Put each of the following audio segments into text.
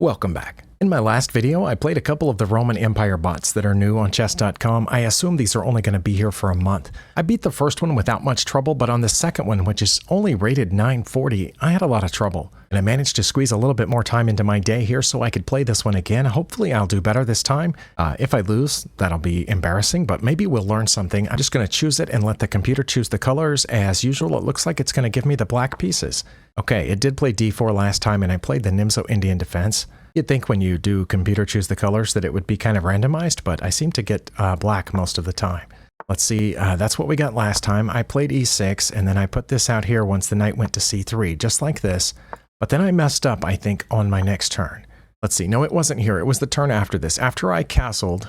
Welcome back. In my last video, I played a couple of the Roman Empire bots that are new on chess.com. I assume these are only going to be here for a month. I beat the first one without much trouble, but on the second one, which is only rated 940, I had a lot of trouble. And I managed to squeeze a little bit more time into my day here so I could play this one again. Hopefully I'll do better this time. If I lose, that'll be embarrassing, but maybe we'll learn something. I'm just going to choose it and let the computer choose the colors. As usual, it looks like it's going to give me the black pieces. Okay, it did play d4 last time, and I played the Nimzo Indian defense. You'd think when you do computer choose the colors that it would be kind of randomized, but I seem to get black most of the time. Let's see, that's what we got last time. I played e6, and then I put this out here once the knight went to c3, just like this. But then I messed up, I think, on my next turn. Let's see, no, it wasn't here. It was the turn after this. After I castled,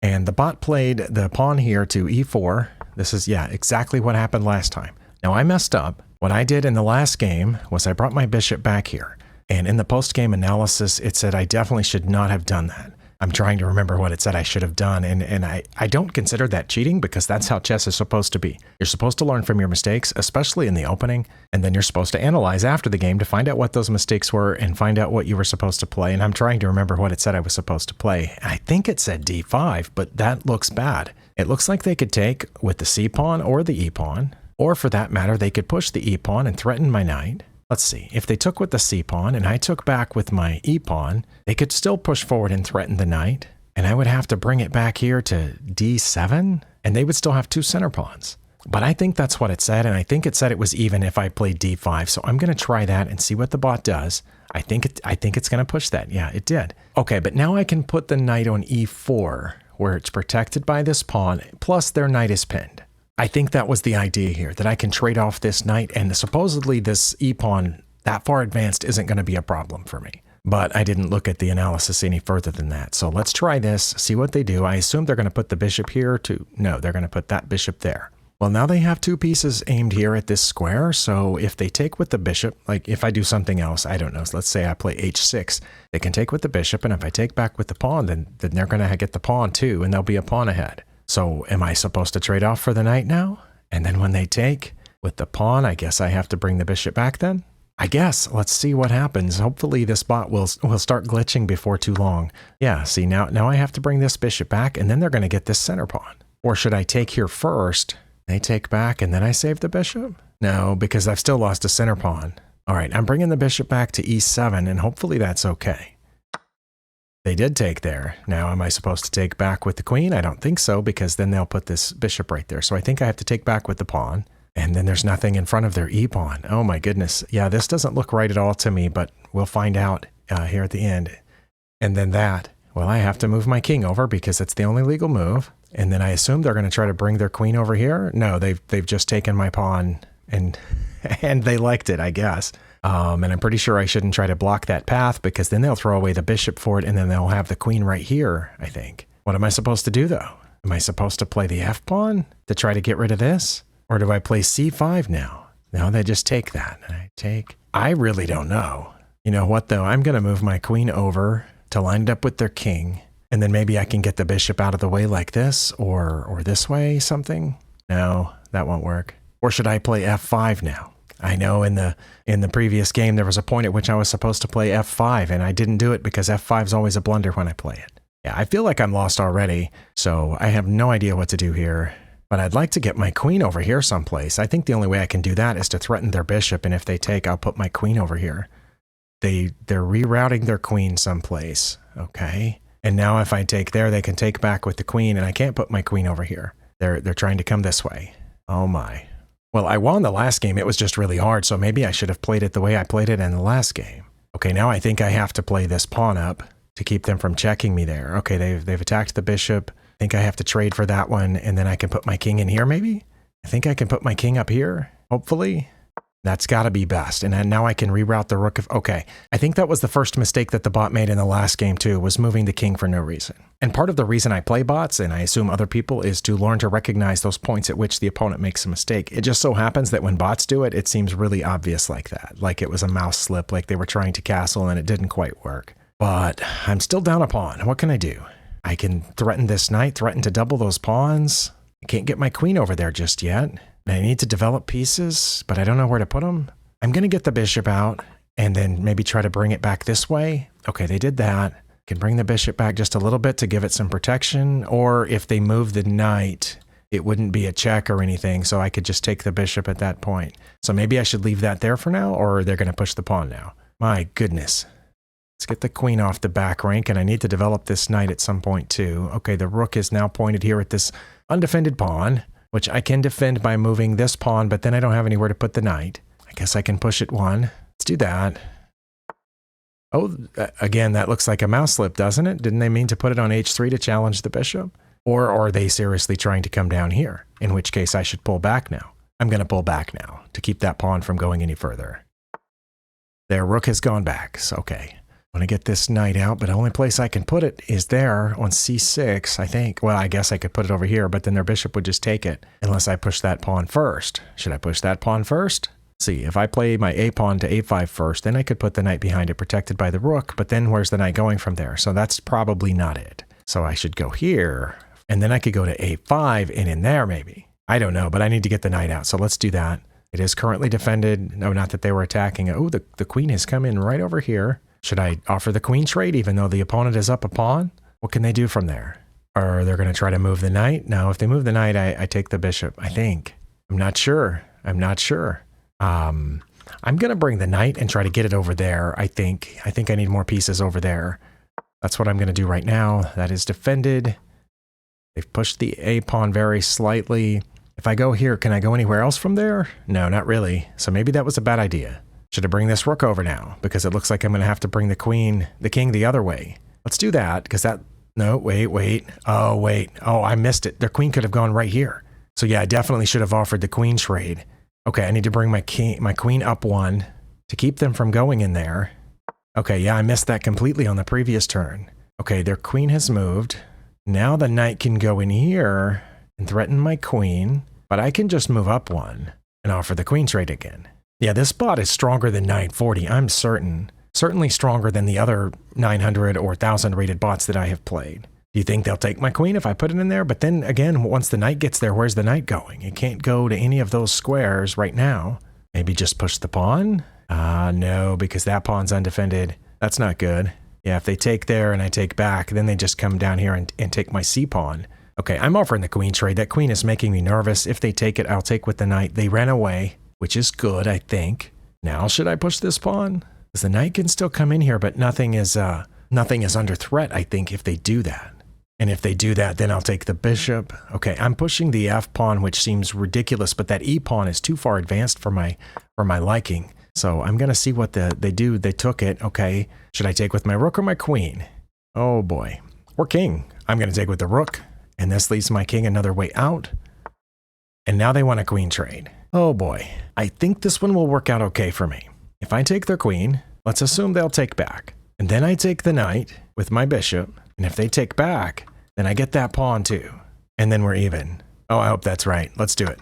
and the bot played the pawn here to e4. This is, yeah, exactly what happened last time. Now, I messed up. What I did in the last game was I brought my bishop back here. And in the post-game analysis, it said I definitely should not have done that. I'm trying to remember what it said I should have done, and I don't consider that cheating because that's how chess is supposed to be. You're supposed to learn from your mistakes, especially in the opening, and then you're supposed to analyze after the game to find out what those mistakes were and find out what you were supposed to play. And I'm trying to remember what it said I was supposed to play. I think it said d5, but that looks bad. It looks like they could take with the c-pawn or the e-pawn, or for that matter, they could push the e-pawn and threaten my knight. Let's see, if they took with the c-pawn and I took back with my e-pawn, they could still push forward and threaten the knight, and I would have to bring it back here to d7, and they would still have two center pawns. But I think that's what it said, and I think it said it was even if I played d5, so I'm going to try that and see what the bot does. I think it's going to push that. Yeah, it did. Okay, but now I can put the knight on e4, where it's protected by this pawn, plus their knight is pinned. I think that was the idea here, that I can trade off this knight, and supposedly this e-pawn that far advanced isn't going to be a problem for me. But I didn't look at the analysis any further than that. So let's try this, see what they do. I assume they're going to put the bishop here to, no, they're going to put that bishop there. Well, now they have two pieces aimed here at this square, so if they take with the bishop, like if I do something else, I don't know, so let's say I play h6, they can take with the bishop, and if I take back with the pawn, then they're going to get the pawn too, and there'll be a pawn ahead. So am I supposed to trade off for the knight now? And then when they take with the pawn, I guess I have to bring the bishop back then? I guess. Let's see what happens. Hopefully this bot will start glitching before too long. Yeah, see, now I have to bring this bishop back, and then they're going to get this center pawn. Or should I take here first? They take back, and then I save the bishop? No, because I've still lost a center pawn. All right, I'm bringing the bishop back to e7, and hopefully that's okay. They did take there. Now, am I supposed to take back with the queen? I don't think so, because then they'll put this bishop right there. So I think I have to take back with the pawn, and then there's nothing in front of their e-pawn. Oh my goodness. Yeah, this doesn't look right at all to me, but we'll find out here at the end. And then that, well, I have to move my king over because it's the only legal move. And then I assume they're going to try to bring their queen over here. No, they've just taken my pawn, and they liked it, I guess. And I'm pretty sure I shouldn't try to block that path because then they'll throw away the bishop for it, and then they'll have the queen right here, I think. What am I supposed to do, though? Am I supposed to play the f-pawn to try to get rid of this? Or do I play c5 now? No, they just take that. And I take... I really don't know. You know what, though? I'm going to move my queen over to line it up with their king, and then maybe I can get the bishop out of the way like this, or this way, something? No, that won't work. Or should I play f5 now? I know in the previous game there was a point at which I was supposed to play f5, and I didn't do it because f5 is always a blunder when I play it. Yeah, I feel like I'm lost already, so I have no idea what to do here. But I'd like to get my queen over here someplace. I think the only way I can do that is to threaten their bishop, and if they take, I'll put my queen over here. They're rerouting their queen someplace, okay? And now if I take there, they can take back with the queen, and I can't put my queen over here. They're trying to come this way. Oh my. Well, I won the last game. It was just really hard, so maybe I should have played it the way I played it in the last game. Okay, now I think I have to play this pawn up to keep them from checking me there. Okay, they've attacked the bishop. I think I have to trade for that one, and then I can put my king in here, maybe? I think I can put my king up here, hopefully. That's got to be best. And then now I can reroute the rook. Okay, I think that was the first mistake that the bot made in the last game too, was moving the king for no reason. And part of the reason I play bots, and I assume other people, is to learn to recognize those points at which the opponent makes a mistake. It just so happens that when bots do it, it seems really obvious like that. Like it was a mouse slip, like they were trying to castle and it didn't quite work. But I'm still down a pawn. What can I do? I can threaten this knight, threaten to double those pawns. I can't get my queen over there just yet. I need to develop pieces, but I don't know where to put them. I'm going to get the bishop out, and then maybe try to bring it back this way. Okay, they did that. Can bring the bishop back just a little bit to give it some protection, or if they move the knight, it wouldn't be a check or anything, so I could just take the bishop at that point. So maybe I should leave that there for now, or they're going to push the pawn now. My goodness. Let's get the queen off the back rank, and I need to develop this knight at some point too. Okay, the rook is now pointed here at this undefended pawn, which I can defend by moving this pawn, but then I don't have anywhere to put the knight. I guess I can push it one. Let's do that. Oh, again, that looks like a mouse slip, doesn't it? Didn't they mean to put it on h3 to challenge the bishop? Or are they seriously trying to come down here? In which case I should pull back now. I'm going to pull back now to keep that pawn from going any further. Their rook has gone back, so okay. I want to get this knight out, but the only place I can put it is there on c6, I think. Well, I guess I could put it over here, but then their bishop would just take it unless I push that pawn first. Should I push that pawn first? See, if I play my a pawn to a5 first, then I could put the knight behind it protected by the rook, but then where's the knight going from there? So that's probably not it. So I should go here, and then I could go to a5 and in there maybe. I don't know, but I need to get the knight out, so let's do that. It is currently defended. No, not that they were attacking. Oh, the queen has come in right over here. Should I offer the queen trade even though the opponent is up a pawn? What can they do from there? Or they're going to try to move the knight? No, if they move the knight, I take the bishop, I think. I'm not sure. I'm not sure. I'm going to bring the knight and try to get it over there, I think. I think I need more pieces over there. That's what I'm going to do right now. That is defended. They've pushed the a pawn very slightly. If I go here, can I go anywhere else from there? No, not really. So maybe that was a bad idea. Should I bring this rook over now? Because it looks like I'm going to have to bring the king the other way. Let's do that, because that... No, wait. Oh, wait. Oh, I missed it. Their queen could have gone right here. So yeah, I definitely should have offered the queen trade. Okay, I need to bring my queen up one to keep them from going in there. Okay, yeah, I missed that completely on the previous turn. Okay, their queen has moved. Now the knight can go in here and threaten my queen, but I can just move up one and offer the queen trade again. Yeah, this bot is stronger than 940, I'm certain. Certainly stronger than the other 900 or 1000 rated bots that I have played. Do you think they'll take my queen if I put it in there? But then again, once the knight gets there, where's the knight going? It can't go to any of those squares right now. Maybe just push the pawn? No, because that pawn's undefended. That's not good. Yeah, if they take there and I take back, then they just come down here and take my c pawn. Okay, I'm offering the queen trade. That queen is making me nervous. If they take it, I'll take with the knight. They ran away, which is good, I think. Now, should I push this pawn? Because the knight can still come in here, but nothing is under threat, I think, if they do that. And if they do that, then I'll take the bishop. Okay, I'm pushing the f pawn, which seems ridiculous, but that e pawn is too far advanced for my liking. So I'm going to see what they do. They took it. Okay, should I take with my rook or my queen? Oh boy. Or king. I'm going to take with the rook, and this leaves my king another way out. And now they want a queen trade. Oh boy. I think this one will work out okay for me. If I take their queen, let's assume they'll take back. And then I take the knight with my bishop. And if they take back, then I get that pawn too. And then we're even. Oh, I hope that's right. Let's do it.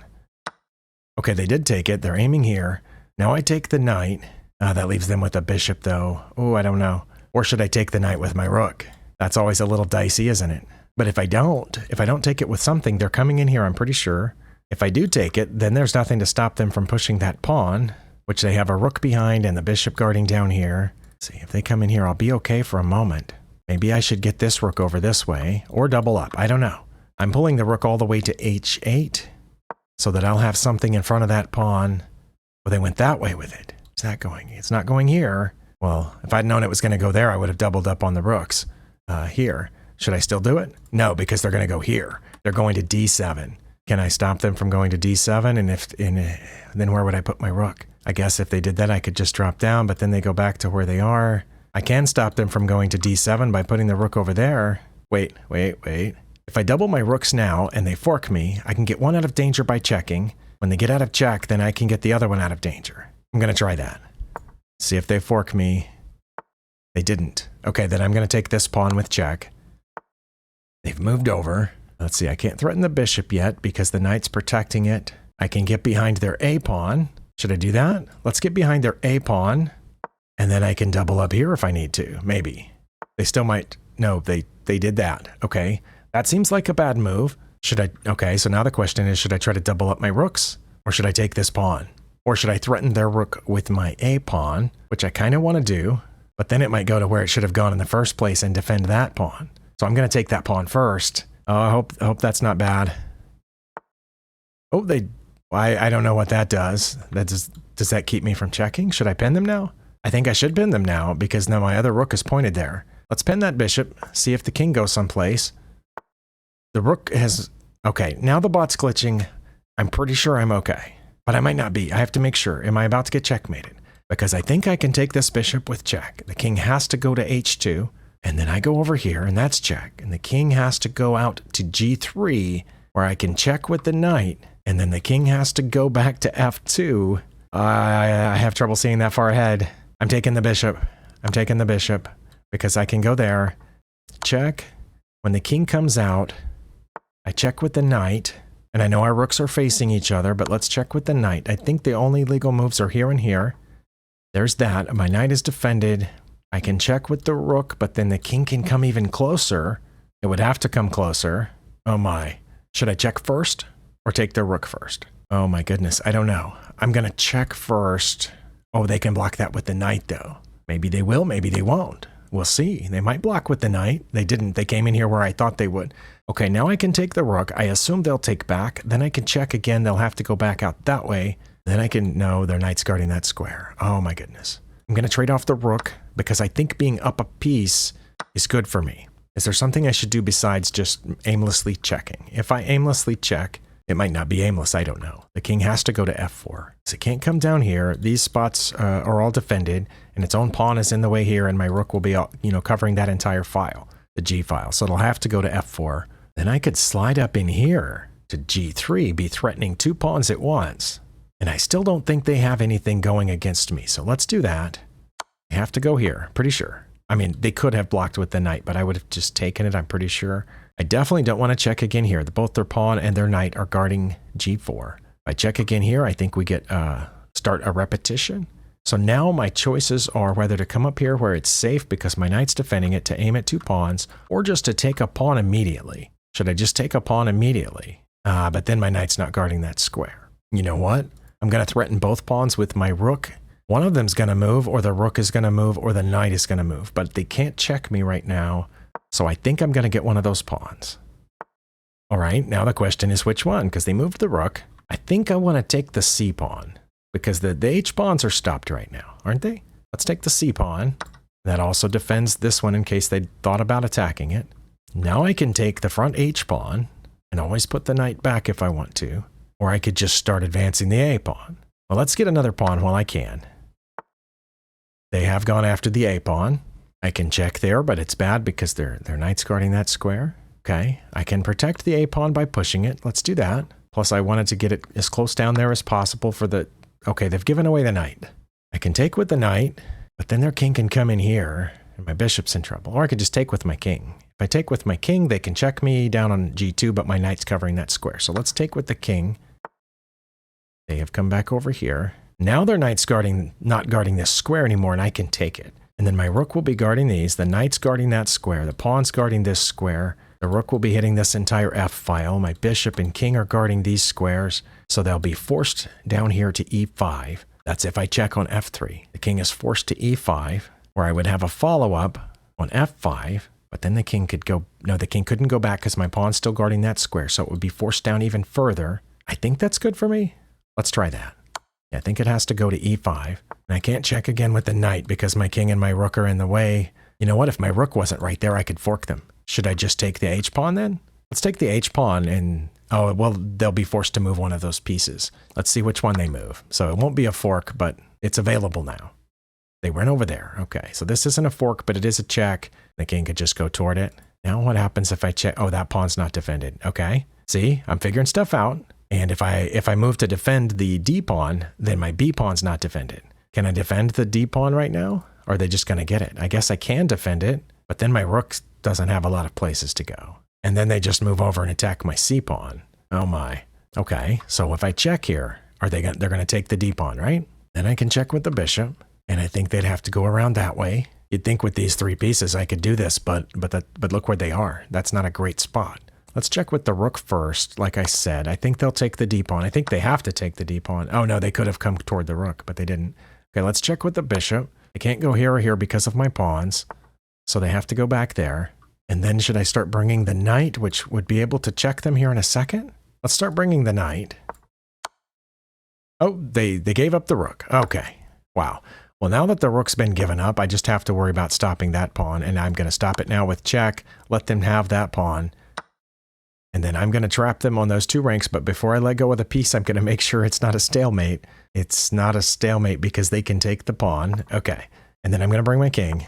Okay, they did take it. They're aiming here. Now I take the knight. That leaves them with a bishop though. Oh, I don't know. Or should I take the knight with my rook? That's always a little dicey, isn't it? But if I don't take it with something, they're coming in here, I'm pretty sure. If I do take it, then there's nothing to stop them from pushing that pawn, which they have a rook behind and the bishop guarding down here. Let's see, if they come in here, I'll be okay for a moment. Maybe I should get this rook over this way, or double up, I don't know. I'm pulling the rook all the way to h8, so that I'll have something in front of that pawn. Well, they went that way with it. Is that going? It's not going here. Well, if I'd known it was going to go there, I would have doubled up on the rooks. Here. Should I still do it? No, because they're going to go here. They're going to d7. Can I stop them from going to d7? And then where would I put my rook? I guess if they did that, I could just drop down, but then they go back to where they are. I can stop them from going to d7 by putting the rook over there. Wait. If I double my rooks now and they fork me, I can get one out of danger by checking. When they get out of check, then I can get the other one out of danger. I'm going to try that. See if they fork me. They didn't. Okay, then I'm going to take this pawn with check. They've moved over. Let's see, I can't threaten the bishop yet because the knight's protecting it. I can get behind their a pawn. Should I do that? Let's get behind their a pawn. And then I can double up here if I need to. Maybe. They still might. No, they did that. Okay. That seems like a bad move. Okay, so now the question is, should I try to double up my rooks? Or should I take this pawn? Or should I threaten their rook with my A pawn, which I kind of want to do, but then it might go to where it should have gone in the first place and defend that pawn. So I'm going to take that pawn first. Oh, I hope that's not bad. Oh, I don't know what that does. Does that keep me from checking? Should I pin them now? I think I should pin them now because now my other rook is pointed there. Let's pin that bishop, see if the king goes someplace. The rook has... Okay, now the bot's glitching. I'm pretty sure I'm okay, but I might not be. I have to make sure. Am I about to get checkmated? Because I think I can take this bishop with check. The king has to go to h2, and then I go over here, and that's check. And the king has to go out to g3, where I can check with the knight, and then the king has to go back to f2. I have trouble seeing that far ahead. I'm taking the bishop. I'm taking the bishop, because I can go there. Check. When the king comes out, I check with the knight. And I know our rooks are facing each other, but let's check with the knight. I think the only legal moves are here and here. There's that. My knight is defended. I can check with the rook, but then the king can come even closer. It would have to come closer. Oh my. Should I check first or take the rook first? Oh my goodness. I don't know. I'm going to check first. Oh, they can block that with the knight though. Maybe they will, maybe they won't. We'll see. They might block with the knight. They didn't. They came in here where I thought they would. Okay, now I can take the rook. I assume they'll take back. Then I can check again. They'll have to go back out that way. Then I can... No, their knight's guarding that square. Oh my goodness. I'm going to trade off the rook because I think being up a piece is good for me. Is there something I should do besides just aimlessly checking? If I aimlessly check, it might not be aimless. I don't know. The king has to go to f4. So it can't come down here. These spots are all defended, and its own pawn is in the way here, and my rook will be, covering that entire file, the g file. So it'll have to go to f4. Then I could slide up in here to g3, be threatening two pawns at once. And I still don't think they have anything going against me. So let's do that. I have to go here, pretty sure. I mean, they could have blocked with the knight, but I would have just taken it, I'm pretty sure. I definitely don't want to check again here. Both their pawn and their knight are guarding g4. If I check again here, I think we get start a repetition. So now my choices are whether to come up here where it's safe because my knight's defending it to aim at two pawns, or just to take a pawn immediately. Should I just take a pawn immediately? But then my knight's not guarding that square. You know what? I'm going to threaten both pawns with my rook. One of them's going to move, or the rook is going to move, or the knight is going to move. But they can't check me right now. So I think I'm going to get one of those pawns. All right, now the question is which one? Because they moved the rook. I think I want to take the c pawn. Because the h pawns are stopped right now, aren't they? Let's take the c pawn. That also defends this one in case they thought about attacking it. Now I can take the front h pawn and always put the knight back if I want to. Or I could just start advancing the a pawn. Well, let's get another pawn while I can. They have gone after the a pawn. I can check there, but it's bad because their knight's guarding that square. Okay, I can protect the a pawn by pushing it. Let's do that. Plus, I wanted to get it as close down there as possible for the... Okay, they've given away the knight. I can take with the knight, but then their king can come in here, and my bishop's in trouble. Or I could just take with my king. If I take with my king, they can check me down on g2, but my knight's covering that square. So let's take with the king. They have come back over here. Now their knight's not guarding this square anymore, and I can take it. And then my rook will be guarding these. The knight's guarding that square. The pawn's guarding this square. The rook will be hitting this entire f file. My bishop and king are guarding these squares. So they'll be forced down here to e5. That's if I check on f3. The king is forced to e5, where I would have a follow-up on f5. But then the king could go... No, the king couldn't go back because my pawn's still guarding that square. So it would be forced down even further. I think that's good for me. Let's try that. Yeah, I think it has to go to e5. And I can't check again with the knight because my king and my rook are in the way. You know what? If my rook wasn't right there, I could fork them. Should I just take the h-pawn then? Let's take the h-pawn and... Oh, well, they'll be forced to move one of those pieces. Let's see which one they move. So it won't be a fork, but it's available now. They went over there. Okay, so this isn't a fork, but it is a check. The king could just go toward it. Now what happens if I check? Oh, that pawn's not defended. Okay, see, I'm figuring stuff out. And if I move to defend the d pawn, then my b pawn's not defended. Can I defend the d pawn right now? Or are they just going to get it? I guess I can defend it, but then my rook doesn't have a lot of places to go. And then they just move over and attack my c pawn. Oh my. Okay, so if I check here, they're going to take the d pawn, right? Then I can check with the bishop, and I think they'd have to go around that way. You'd think with these three pieces I could do this, but look where they are. That's not a great spot. Let's check with the rook first. Like I said, I think they'll take the d pawn. I think they have to take the d pawn. Oh no, they could have come toward the rook, but they didn't. Okay, let's check with the bishop. I can't go here or here because of my pawns, so they have to go back there. And then should I start bringing the knight, which would be able to check them here in a second? Let's start bringing the knight. Oh, they gave up the rook. Okay. Wow. Well, now that the rook's been given up, I just have to worry about stopping that pawn, and I'm going to stop it now with check, let them have that pawn, and then I'm going to trap them on those 2 ranks, but before I let go of the piece, I'm going to make sure it's not a stalemate. It's not a stalemate because they can take the pawn. Okay. And then I'm going to bring my king.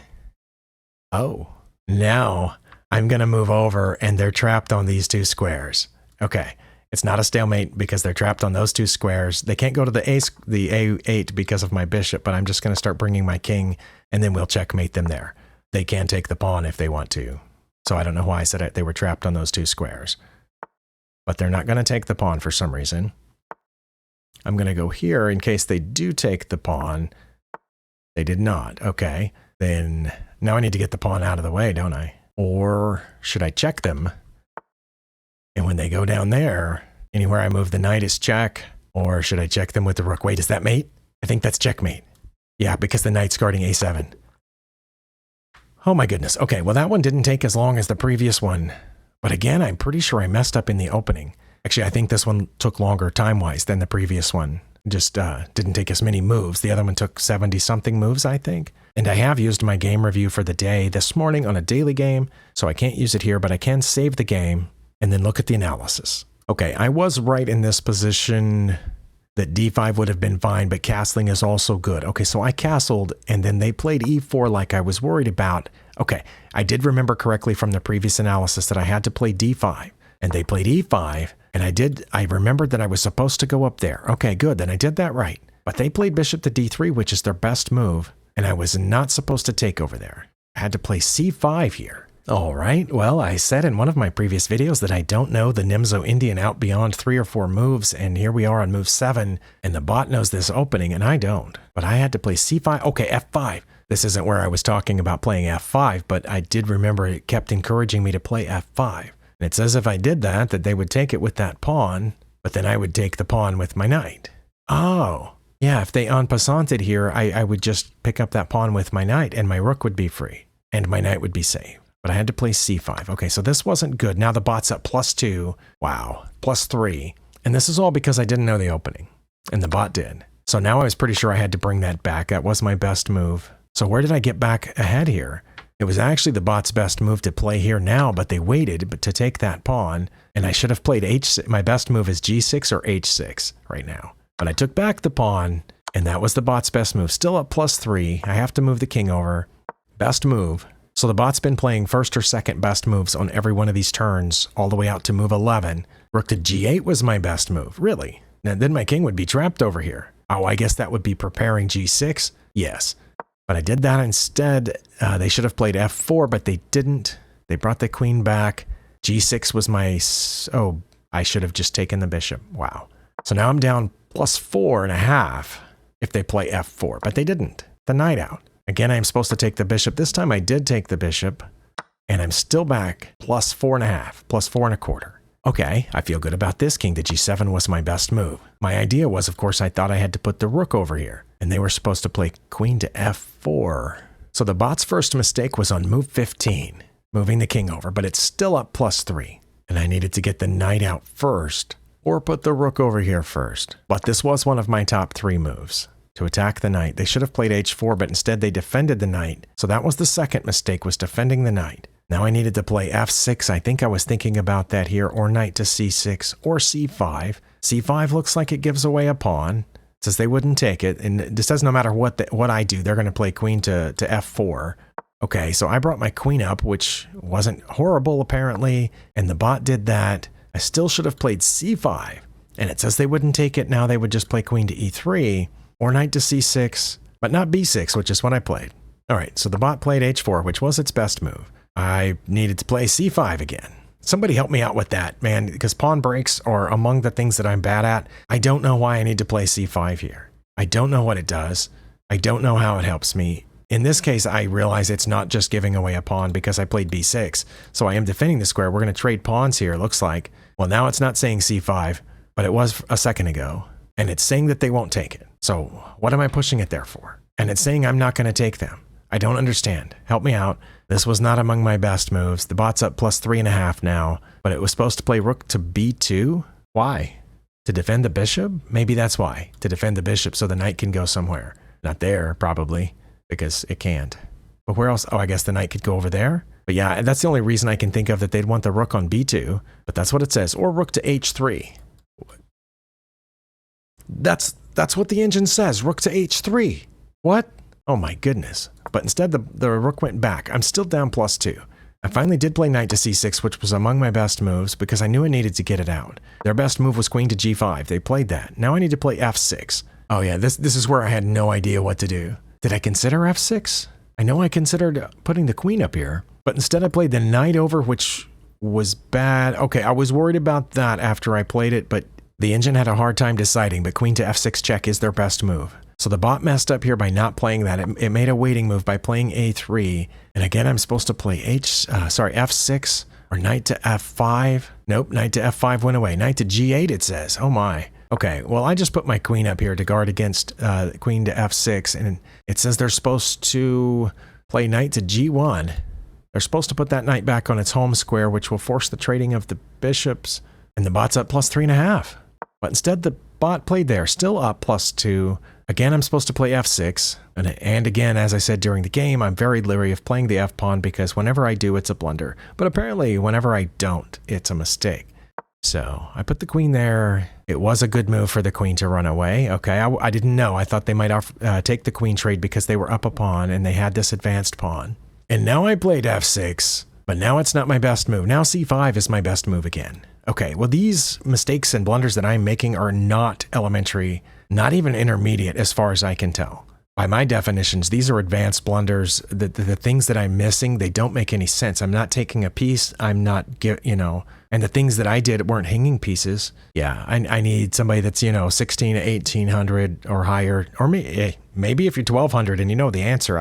Oh, now I'm going to move over, and they're trapped on these 2 squares. Okay. It's not a stalemate because they're trapped on those 2 squares. They can't go to the A8 because of my bishop, but I'm just going to start bringing my king, and then we'll checkmate them there. They can take the pawn if they want to. So I don't know why I said they were trapped on those 2 squares. But they're not going to take the pawn for some reason. I'm going to go here in case they do take the pawn. They did not. Okay. Then now I need to get the pawn out of the way, don't I? Or should I check them? And when they go down there, anywhere I move the knight is check. Or should I check them with the rook? Wait, is that mate? I think that's checkmate. Yeah, because the knight's guarding a7. Oh my goodness. Okay, well that one didn't take as long as the previous one. But again, I'm pretty sure I messed up in the opening. Actually, I think this one took longer time-wise than the previous one. Just didn't take as many moves. The other one took 70-something moves, I think. And I have used my game review for the day this morning on a daily game, so I can't use it here, but I can save the game and then look at the analysis. Okay, I was right in this position that d5 would have been fine, but castling is also good. Okay, so I castled, and then they played e4 like I was worried about. Okay, I did remember correctly from the previous analysis that I had to play d5, and they played e5, and I remembered that I was supposed to go up there. Okay, good, then I did that right. But they played bishop to d3, which is their best move, and I was not supposed to take over there. I had to play c5 here. All right, well, I said in one of my previous videos that I don't know the Nimzo Indian out beyond 3 or 4 moves, and here we are on move 7, and the bot knows this opening, and I don't. But I had to play c5. Okay, f5. This isn't where I was talking about playing f5, but I did remember it kept encouraging me to play f5. And it says if I did that they would take it with that pawn, but then I would take the pawn with my knight. Oh, yeah, if they en passanted here, I would just pick up that pawn with my knight, and my rook would be free, and my knight would be safe. But I had to play c5. Okay, so this wasn't good. Now the bot's up +2. Wow, +3. And this is all because I didn't know the opening, and the bot did. So now I was pretty sure I had to bring that back. That was my best move. So where did I get back ahead here? It was actually the bot's best move to play here now, but they waited to take that pawn, and I should have played h6. My best move is g6 or h6 right now. But I took back the pawn, and that was the bot's best move. Still up +3. I have to move the king over. Best move. So the bot's been playing first or second best moves on every one of these turns, all the way out to move 11. Rook to g8 was my best move, really. Now, then my king would be trapped over here. Oh, I guess that would be preparing g6? Yes. But I did that instead. They should have played f4, but they didn't. They brought the queen back. g6 was my... Oh, I should have just taken the bishop. Wow. So now I'm down +4.5 if they play f4, but they didn't. The knight out. Again, I'm supposed to take the bishop. This time I did take the bishop, and I'm still back +4.5, +4.25. Okay, I feel good about this. King to g7 was my best move. My idea was, of course, I thought I had to put the rook over here, and they were supposed to play queen to f4. So the bot's first mistake was on move 15, moving the king over, but it's still up +3, and I needed to get the knight out first, or put the rook over here first. But this was one of my top 3 moves. To attack the knight. They should have played h4, but instead they defended the knight. So that was the second mistake, was defending the knight. Now I needed to play f6. I think I was thinking about that here, or knight to c6, or c5. c5 looks like it gives away a pawn. It says they wouldn't take it, and it says no matter what I do, they're going to play queen to f4. Okay, so I brought my queen up, which wasn't horrible apparently, and the bot did that. I still should have played c5, and it says they wouldn't take it. Now they would just play queen to e3. Or knight to c6, but not b6, which is what I played. All right, so the bot played h4, which was its best move. I needed to play c5 again. Somebody help me out with that, man, because pawn breaks are among the things that I'm bad at. I don't know why I need to play c5 here. I don't know what it does. I don't know how it helps me. In this case, I realize it's not just giving away a pawn because I played b6. So I am defending the square. We're going to trade pawns here, it looks like. Well, now it's not saying c5, but it was a second ago. And it's saying that they won't take it. So what am I pushing it there for? And it's saying I'm not going to take them. I don't understand. Help me out. This was not among my best moves. The bot's up plus 3.5 now, but it was supposed to play rook to b2. Why? To defend the bishop? Maybe that's why. To defend the bishop so the knight can go somewhere. Not there, probably, because it can't. But where else? Oh, I guess the knight could go over there. But yeah, that's the only reason I can think of that they'd want the rook on b2. But that's what it says. Or rook to h3. That's what the engine says. Rook to h3. What? Oh my goodness. But instead the rook went back. I'm still down +2. I finally did play knight to c6, which was among my best moves because I knew I needed to get it out. Their best move was queen to g5. They played that. Now I need to play f6. Oh yeah, this is where I had no idea what to do. Did I consider f6? I know I considered putting the queen up here, but instead I played the knight over, which was bad. Okay, I was worried about that after I played it, but the engine had a hard time deciding, but queen to f6 check is their best move. So the bot messed up here by not playing that. It made a waiting move by playing a3. And again, I'm supposed to play f6 or knight to f5. Nope, knight to f5 went away. Knight to g8 it says. Oh my. Okay, well I just put my queen up here to guard against queen to f6. And it says they're supposed to play knight to g1. They're supposed to put that knight back on its home square, which will force the trading of the bishops. And the bot's up plus 3.5. But instead the bot played there, still up +2. Again, I'm supposed to play f6, and again, as I said during the game, I'm very leery of playing the f-pawn because whenever I do, it's a blunder. But apparently, whenever I don't, it's a mistake. So, I put the queen there. It was a good move for the queen to run away. Okay, I didn't know. I thought they might take the queen trade because they were up a pawn and they had this advanced pawn. And now I played f6, but now it's not my best move. Now c5 is my best move again. Okay, well these mistakes and blunders that I'm making are not elementary, not even intermediate as far as I can tell. By my definitions, these are advanced blunders. The things that I'm missing, they don't make any sense. I'm not taking a piece, I'm not, and the things that I did weren't hanging pieces. Yeah, I need somebody that's, 16 to 1800 or higher, or maybe if you're 1200 and you know the answer,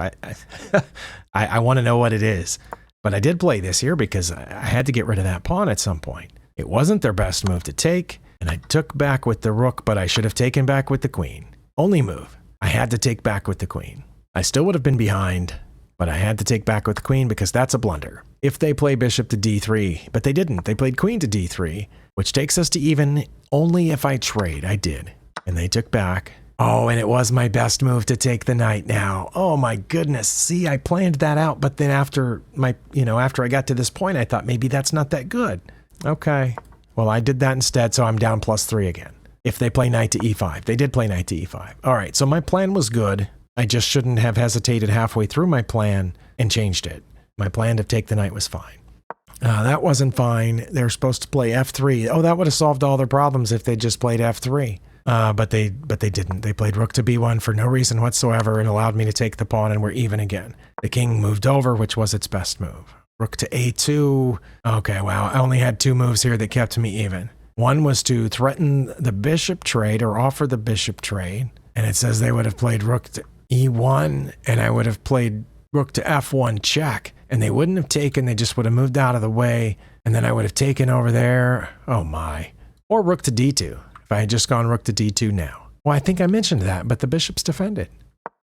I want to know what it is. But I did play this here because I had to get rid of that pawn at some point. It wasn't their best move to take, and I took back with the rook, but I should have taken back with the queen. Only move. I had to take back with the queen. I still would have been behind, but I had to take back with the queen because that's a blunder. If they play bishop to d3, but they didn't. They played queen to d3, which takes us to even only if I trade. I did. And they took back. Oh, and it was my best move to take the knight now. Oh my goodness. See, I planned that out, but then after after I got to this point, I thought maybe that's not that good. Okay, well, I did that instead, so I'm down +3 again. If they play knight to e5. They did play knight to e5. All right, so my plan was good. I just shouldn't have hesitated halfway through my plan and changed it. My plan to take the knight was fine. That wasn't fine. They're supposed to play f3. Oh, that would have solved all their problems if they just played f3. But they didn't. They played rook to b1 for no reason whatsoever and allowed me to take the pawn, and we're even again. The king moved over, which was its best move. Rook to a2. Okay, wow. I only had 2 moves here that kept me even. One was to threaten the bishop trade or offer the bishop trade. And it says they would have played rook to e1 and I would have played rook to f1 check. And they wouldn't have taken, they just would have moved out of the way. And then I would have taken over there. Oh my. Or rook to d2. If I had just gone rook to d2 now. Well, I think I mentioned that, but the bishop's defended.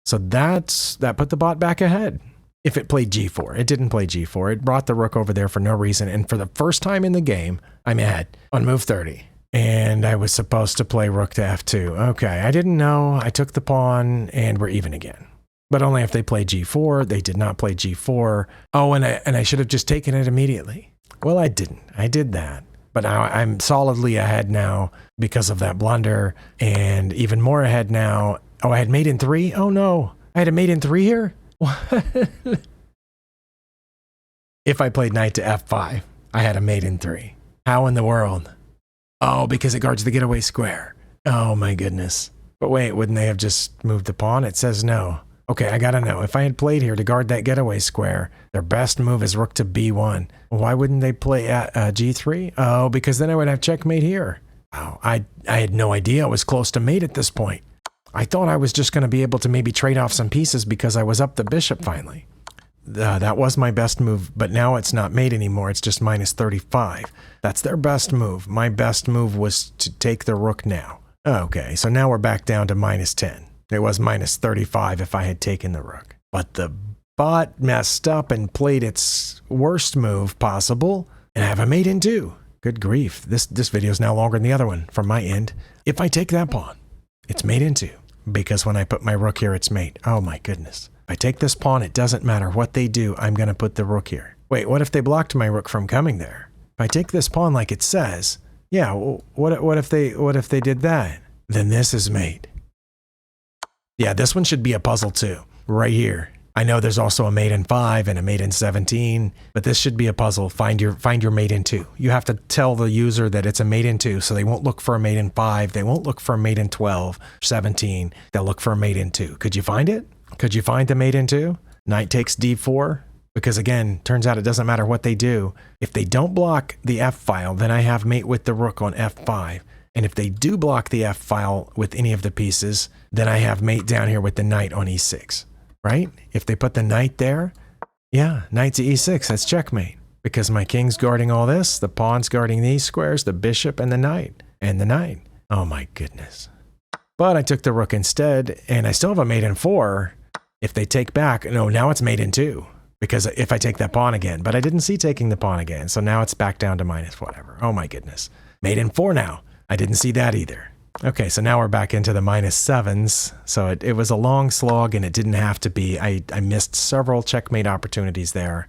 So that put the bot back ahead. If it played g4. It didn't play g4. It brought the rook over there for no reason. And for the first time in the game, I'm ahead on move 30. And I was supposed to play rook to f2. Okay, I didn't know. I took the pawn and we're even again. But only if they play g4. They did not play g4. Oh, and I should have just taken it immediately. Well, I didn't. I did that. But now I'm solidly ahead now because of that blunder. And even more ahead now. Oh, I had mate in 3? Oh no. I had a mate in 3 here? What? If I played knight to f5, I had a mate in 3. How in the world? Oh, because it guards the getaway square. Oh my goodness. But wait, wouldn't they have just moved the pawn? It says no. Okay, I gotta know. If I had played here to guard that getaway square, their best move is rook to b1. Why wouldn't they play g3? Oh, because then I would have checkmate here. Oh, I had no idea I was close to mate at this point. I thought I was just going to be able to maybe trade off some pieces because I was up the bishop finally. That was my best move, but now it's not mate anymore. It's just minus 35. That's their best move. My best move was to take the rook now. Okay, so now we're back down to minus 10. It was minus 35 if I had taken the rook. But the bot messed up and played its worst move possible, and I have a mate in 2. Good grief. This video is now longer than the other one from my end. If I take that pawn, it's mate in 2. Because when I put my rook here, it's mate. Oh my goodness. If I take this pawn, it doesn't matter what they do, I'm going to put the rook here. Wait, what if they blocked my rook from coming there? If I take this pawn like it says, yeah, what if they did that? Then this is mate. Yeah, this one should be a puzzle too, right here. I know there's also a mate in 5 and a mate in 17, but this should be a puzzle. Find your mate in 2. You have to tell the user that it's a mate in 2, so they won't look for a mate in 5. They won't look for a mate in 12, 17. They'll look for a mate in 2. Could you find it? Could you find the mate in 2? Knight takes d4? Because again, turns out it doesn't matter what they do. If they don't block the f file, then I have mate with the rook on f5. And if they do block the f file with any of the pieces, then I have mate down here with the knight on e6. Right? If they put the knight there, yeah, knight to e6, that's checkmate. Because my king's guarding all this, the pawn's guarding these squares, the bishop and the knight. And the knight. Oh my goodness. But I took the rook instead, and I still have a mate in 4. If they take back, no, now it's mate in 2. Because if I take that pawn again, but I didn't see taking the pawn again, so now it's back down to minus whatever. Oh my goodness. Mate in 4 now. I didn't see that either. Okay, so now we're back into the minus 7s. So it was a long slog and it didn't have to be. I missed several checkmate opportunities there.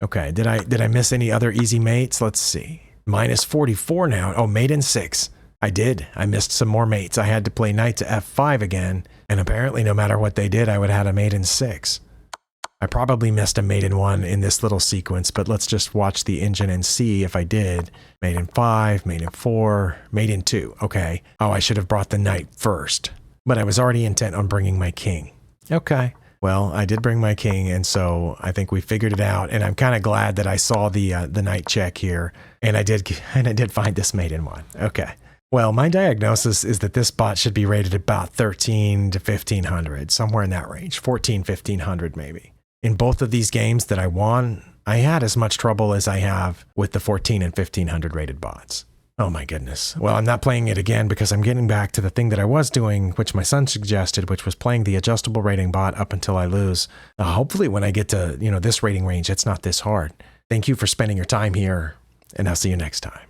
Okay, did I miss any other easy mates? Let's see. Minus 44 now. Oh, mate in 6. I did. I missed some more mates. I had to play knight to f5 again. And apparently no matter what they did, I would have had a mate in 6. I probably missed a mate in 1 in this little sequence, but let's just watch the engine and see if I did. Mate in 5, mate in 4, mate in 2. Okay. Oh, I should have brought the knight first, but I was already intent on bringing my king. Okay. Well, I did bring my king, and so I think we figured it out, and I'm kind of glad that I saw the knight check here, and I did find this mate in 1. Okay. Well, my diagnosis is that this bot should be rated about 13 to 1500, somewhere in that range, 14, 1500 maybe. In both of these games that I won, I had as much trouble as I have with the 14 and 1500 rated bots. Oh my goodness. Well, I'm not playing it again because I'm getting back to the thing that I was doing, which my son suggested, which was playing the adjustable rating bot up until I lose. Hopefully when I get to, this rating range, it's not this hard. Thank you for spending your time here, and I'll see you next time.